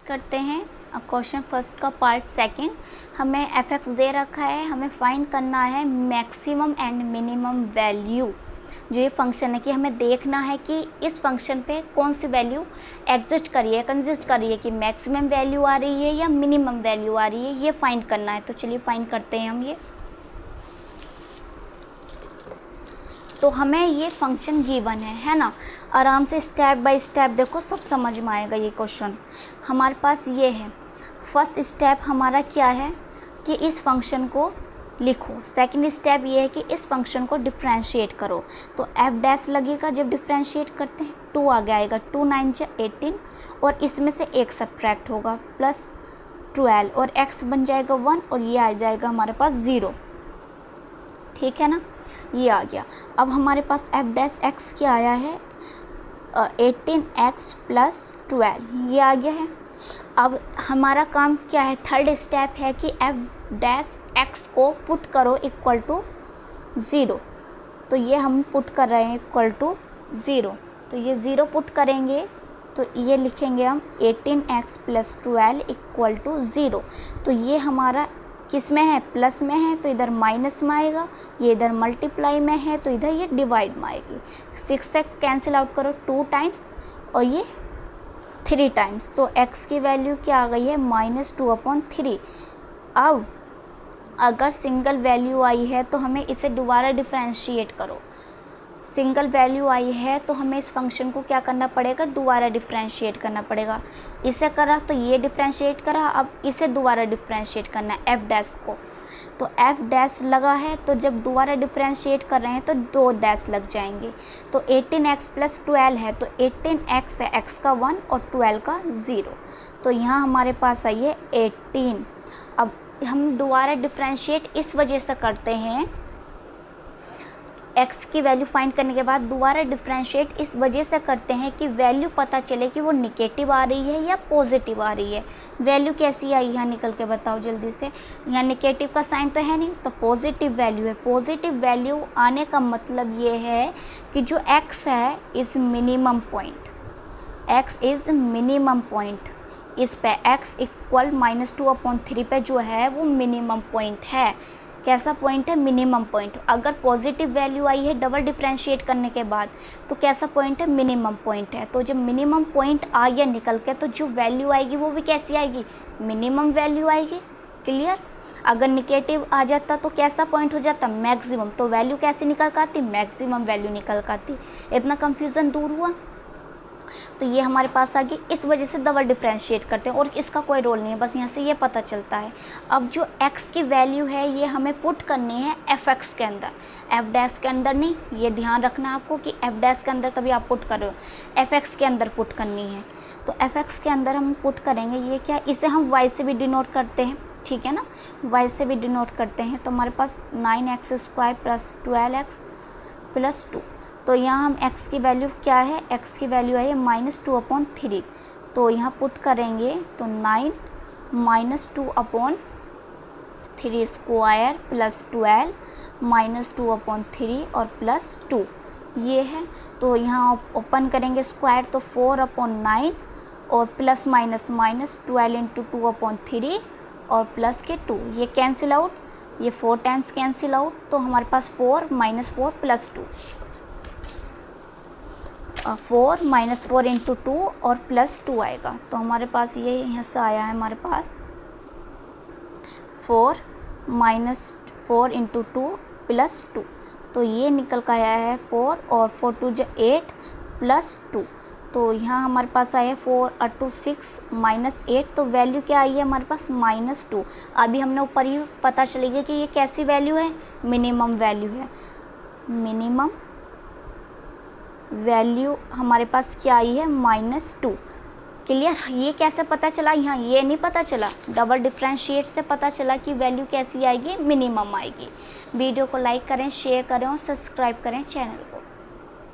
करते हैं question first का पार्ट सेकंड। हमें एफ दे रखा है, हमें फाइंड करना है मैक्सिमम एंड मिनिमम वैल्यू। जो ये फंक्शन है कि हमें देखना है कि इस फंक्शन पे कौन सी वैल्यू एग्जिस्ट कर रही है, कंजिस्ट कर रही है, कि मैक्सिमम वैल्यू आ रही है या मिनिमम वैल्यू आ रही है, ये फाइंड करना है। तो चलिए फाइंड करते हैं हम ये। तो हमें ये फंक्शन गिवन है ना। आराम से स्टेप बाय स्टेप देखो, सब समझ में आएगा ये क्वेश्चन। हमारे पास ये है, फर्स्ट स्टेप हमारा क्या है कि इस फंक्शन को लिखो। सेकंड स्टेप ये है कि इस फंक्शन को डिफ्रेंशिएट करो। तो एफ डैश लगेगा जब डिफ्रेंशिएट करते हैं, 2 आगे आएगा, 2 9 जा 18 और इसमें से 1 सब्ट्रैक्ट होगा प्लस 12 और x बन जाएगा 1 और ये आ जाएगा हमारे पास 0। ठीक है ना, ये आ गया। अब हमारे पास एफ डैश एक्स क्या आया है, 18x प्लस 12, ये आ गया है। अब हमारा काम क्या है, थर्ड स्टेप है कि एफ डैश एक्स को पुट करो इक्वल टू 0। तो ये हम पुट कर रहे हैं इक्वल टू 0। तो ये 0 पुट करेंगे तो ये लिखेंगे हम 18x प्लस 12 इक्वल टू 0। तो ये हमारा किस में है, प्लस में है तो इधर माइनस में आएगा, ये इधर मल्टीप्लाई में है तो इधर ये डिवाइड में आएगी। 6 से कैंसिल आउट करो 2 टाइम्स और ये 3 टाइम्स। तो x की वैल्यू क्या आ गई है, -2/3। अब अगर सिंगल वैल्यू आई है तो हमें इसे दोबारा डिफरेंशिएट करो। सिंगल वैल्यू आई है तो हमें इस फंक्शन को क्या करना पड़ेगा, दोबारा डिफरेंशिएट करना पड़ेगा। इसे करा तो ये डिफरेंशिएट करा, अब इसे दोबारा डिफरेंशिएट करना है एफ डैश को। तो एफ डैश लगा है तो जब दोबारा डिफरेंशिएट कर रहे हैं तो 2 डैश लग जाएंगे। तो 18x प्लस 12 है तो 18x है, x का 1 और 12 का 0। तो यहाँ हमारे पास आई है 18। अब हम दोबारा डिफरेंशिएट इस वजह से करते हैं, x की वैल्यू फाइंड करने के बाद दोबारा डिफरेंशिएट इस वजह से करते हैं कि वैल्यू पता चले कि वो निगेटिव आ रही है या पॉजिटिव आ रही है। वैल्यू कैसी आई यहाँ निकल के बताओ जल्दी से। यहाँ निगेटिव का साइन तो है नहीं, तो पॉजिटिव वैल्यू है। पॉजिटिव वैल्यू आने का मतलब ये है कि जो x है is minimum point, x is minimum point. इस पे x इक्वल -2/3 पे जो है वो मिनिमम पॉइंट है। कैसा पॉइंट है, मिनिमम पॉइंट। अगर पॉजिटिव वैल्यू आई है डबल डिफरेंशिएट करने के बाद तो कैसा पॉइंट है, मिनिमम पॉइंट है। तो जब मिनिमम पॉइंट आ गया निकल के तो जो वैल्यू आएगी वो भी कैसी आएगी, मिनिमम वैल्यू आएगी। क्लियर। अगर निगेटिव आ जाता तो कैसा पॉइंट हो जाता, मैक्सिमम। तो वैल्यू कैसे निकल कर आती, मैक्सिमम वैल्यू निकल कर आती। इतना कंफ्यूजन दूर हुआ। तो ये हमारे पास आ गई, इस वजह से डबल डिफरेंशिएट करते हैं और इसका कोई रोल नहीं है, बस यहाँ से ये पता चलता है। अब जो x की वैल्यू है ये हमें पुट करनी है fx के अंदर, f डैश के अंदर नहीं। ये ध्यान रखना आपको कि f डैश के अंदर कभी आप पुट कर रहे हो, fx के अंदर पुट करनी है। तो fx के अंदर हम पुट करेंगे, ये क्या, इसे हम y से भी डिनोट करते हैं, ठीक है ना, y से भी डिनोट करते हैं। तो हमारे पास 9x² प्लस 12x प्लस 2। तो यहाँ हम x की वैल्यू क्या है, x की वैल्यू है -2/3। तो यहाँ पुट करेंगे तो 9 -2/3 स्क्वायर प्लस 12 -2/3 और प्लस 2 ये है। तो यहाँ ओपन करेंगे स्क्वायर तो 4/9 और प्लस माइनस माइनस 12 × 2/3 और प्लस के 2, ये कैंसिल आउट, ये 4 टाइम्स कैंसिल आउट। तो हमारे पास 4 - 4 प्लस 2, 4 - 4 × 2 और प्लस 2 आएगा। तो हमारे पास ये यहाँ से आया है हमारे पास 4 - 4 × 2 प्लस 2। तो ये निकल कर आया है 4 और 4 × 2 = 8 प्लस 2। तो यहाँ हमारे पास आया है 4 × 2 = 6 -8। तो वैल्यू क्या आई है हमारे पास, -2। अभी हमने ऊपर ही पता चलेगा कि ये कैसी वैल्यू है, मिनिमम वैल्यू है। मिनिमम वैल्यू हमारे पास क्या आई है, -2। क्लियर। ये कैसे पता चला, यहाँ ये नहीं पता चला, डबल डिफरेंशिएट से पता चला कि वैल्यू कैसी आएगी, मिनिमम आएगी। वीडियो को लाइक करें, शेयर करें और सब्सक्राइब करें चैनल को।